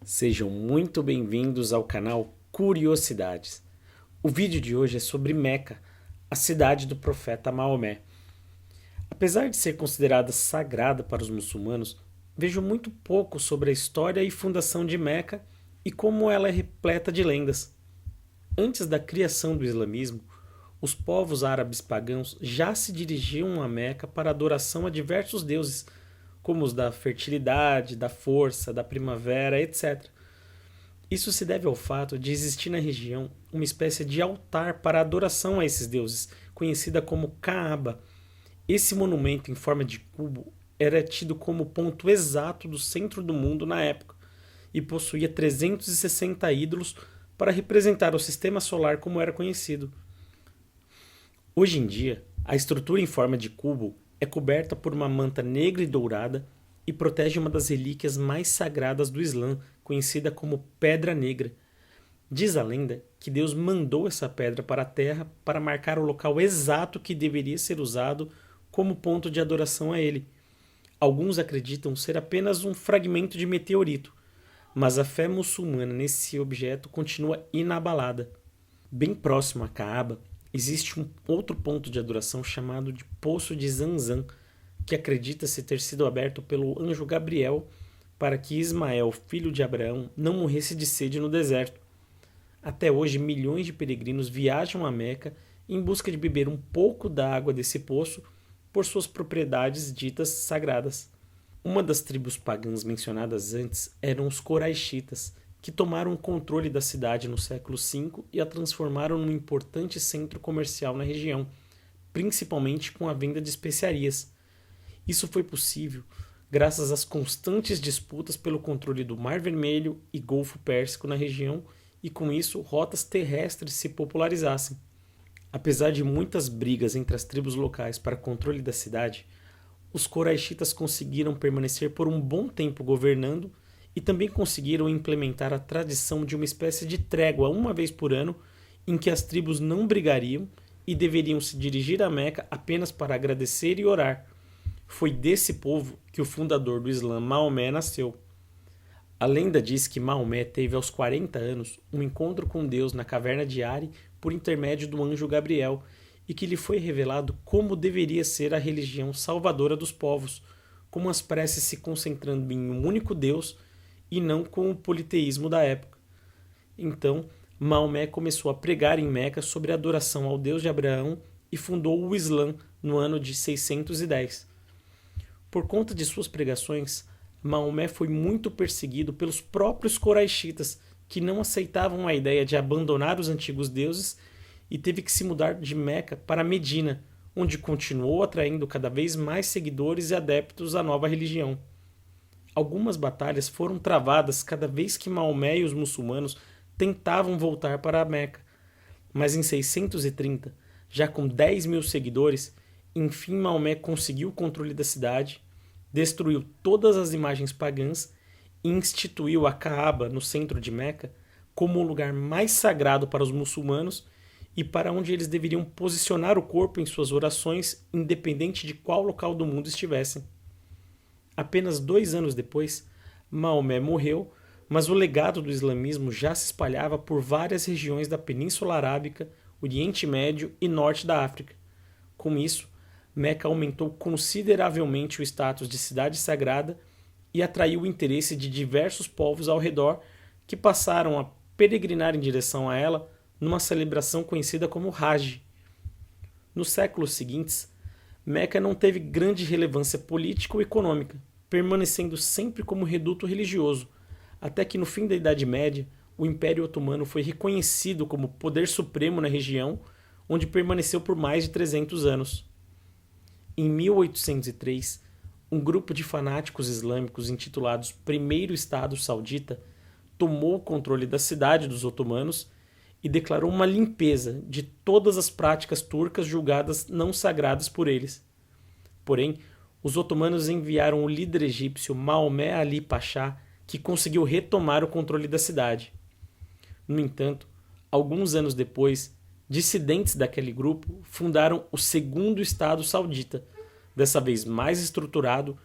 Sejam muito bem-vindos ao canal Curiosidades. O vídeo de hoje é sobre Meca, a cidade do profeta Maomé. Apesar de ser considerada sagrada para os muçulmanos, vejo muito pouco sobre a história e fundação de Meca e como ela é repleta de lendas. Antes da criação do islamismo, os povos árabes pagãos já se dirigiam a Meca para adoração a diversos deuses, como os da fertilidade, da força, da primavera, etc. Isso se deve ao fato de existir na região uma espécie de altar para adoração a esses deuses, conhecida como Kaaba. Esse monumento em forma de cubo era tido como ponto exato do centro do mundo na época e possuía 360 ídolos para representar o sistema solar como era conhecido. Hoje em dia, a estrutura em forma de cubo é coberta por uma manta negra e dourada e protege uma das relíquias mais sagradas do Islã, conhecida como Pedra Negra. Diz a lenda que Deus mandou essa pedra para a terra para marcar o local exato que deveria ser usado como ponto de adoração a ele. Alguns acreditam ser apenas um fragmento de meteorito, mas a fé muçulmana nesse objeto continua inabalada. Bem próximo a Kaaba, existe um outro ponto de adoração chamado de Poço de Zanzan, que acredita-se ter sido aberto pelo anjo Gabriel para que Ismael, filho de Abraão, não morresse de sede no deserto. Até hoje, milhões de peregrinos viajam a Meca em busca de beber um pouco da água desse poço por suas propriedades ditas sagradas. Uma das tribos pagãs mencionadas antes eram os Coraixitas, que tomaram o controle da cidade no século V e a transformaram num importante centro comercial na região, principalmente com a venda de especiarias. Isso foi possível graças às constantes disputas pelo controle do Mar Vermelho e Golfo Pérsico na região e com isso rotas terrestres se popularizassem. Apesar de muitas brigas entre as tribos locais para controle da cidade, os Coraixitas conseguiram permanecer por um bom tempo governando e também conseguiram implementar a tradição de uma espécie de trégua uma vez por ano em que as tribos não brigariam e deveriam se dirigir a Meca apenas para agradecer e orar. Foi desse povo que o fundador do Islã, Maomé, nasceu. A lenda diz que Maomé teve aos 40 anos um encontro com Deus na caverna de Ari por intermédio do anjo Gabriel e que lhe foi revelado como deveria ser a religião salvadora dos povos, com as preces se concentrando em um único Deus e não com o politeísmo da época. Então, Maomé começou a pregar em Meca sobre a adoração ao Deus de Abraão e fundou o Islã no ano de 610. Por conta de suas pregações, Maomé foi muito perseguido pelos próprios Coraixitas, que não aceitavam a ideia de abandonar os antigos deuses e teve que se mudar de Meca para Medina, onde continuou atraindo cada vez mais seguidores e adeptos à nova religião. Algumas batalhas foram travadas cada vez que Maomé e os muçulmanos tentavam voltar para a Meca, mas em 630, já com 10.000 seguidores, enfim Maomé conseguiu o controle da cidade, destruiu todas as imagens pagãs e instituiu a Kaaba no centro de Meca como o lugar mais sagrado para os muçulmanos e para onde eles deveriam posicionar o corpo em suas orações, independente de qual local do mundo estivessem. Apenas 2 anos depois, Maomé morreu, mas o legado do islamismo já se espalhava por várias regiões da Península Arábica, Oriente Médio e Norte da África. Com isso, Meca aumentou consideravelmente o status de cidade sagrada e atraiu o interesse de diversos povos ao redor que passaram a peregrinar em direção a ela numa celebração conhecida como Hajj. Nos séculos seguintes, Meca não teve grande relevância política ou econômica, permanecendo sempre como reduto religioso, até que no fim da Idade Média, o Império Otomano foi reconhecido como poder supremo na região, onde permaneceu por mais de 300 anos. Em 1803, um grupo de fanáticos islâmicos intitulados Primeiro Estado Saudita tomou o controle da cidade dos otomanos e declarou uma limpeza de todas as práticas turcas julgadas não sagradas por eles. Porém, os otomanos enviaram o líder egípcio Maomé Ali Pasha, que conseguiu retomar o controle da cidade. No entanto, alguns anos depois, dissidentes daquele grupo fundaram o Segundo Estado Saudita, dessa vez mais estruturado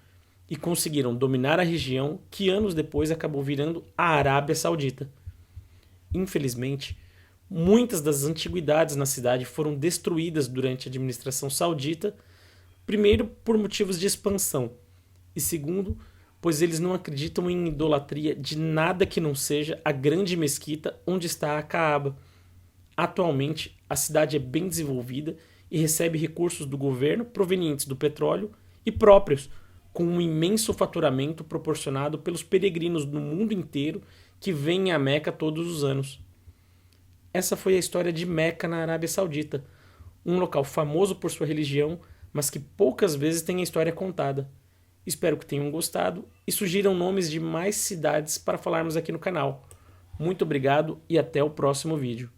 e conseguiram dominar a região que anos depois acabou virando a Arábia Saudita. Infelizmente, muitas das antiguidades na cidade foram destruídas durante a administração saudita, primeiro por motivos de expansão e segundo, pois eles não acreditam em idolatria de nada que não seja a grande mesquita onde está a Caaba. Atualmente, a cidade é bem desenvolvida e recebe recursos do governo provenientes do petróleo e próprios, com um imenso faturamento proporcionado pelos peregrinos do mundo inteiro que vêm a Meca todos os anos. Essa foi a história de Meca na Arábia Saudita, um local famoso por sua religião, mas que poucas vezes tem a história contada. Espero que tenham gostado e sugiram nomes de mais cidades para falarmos aqui no canal. Muito obrigado e até o próximo vídeo.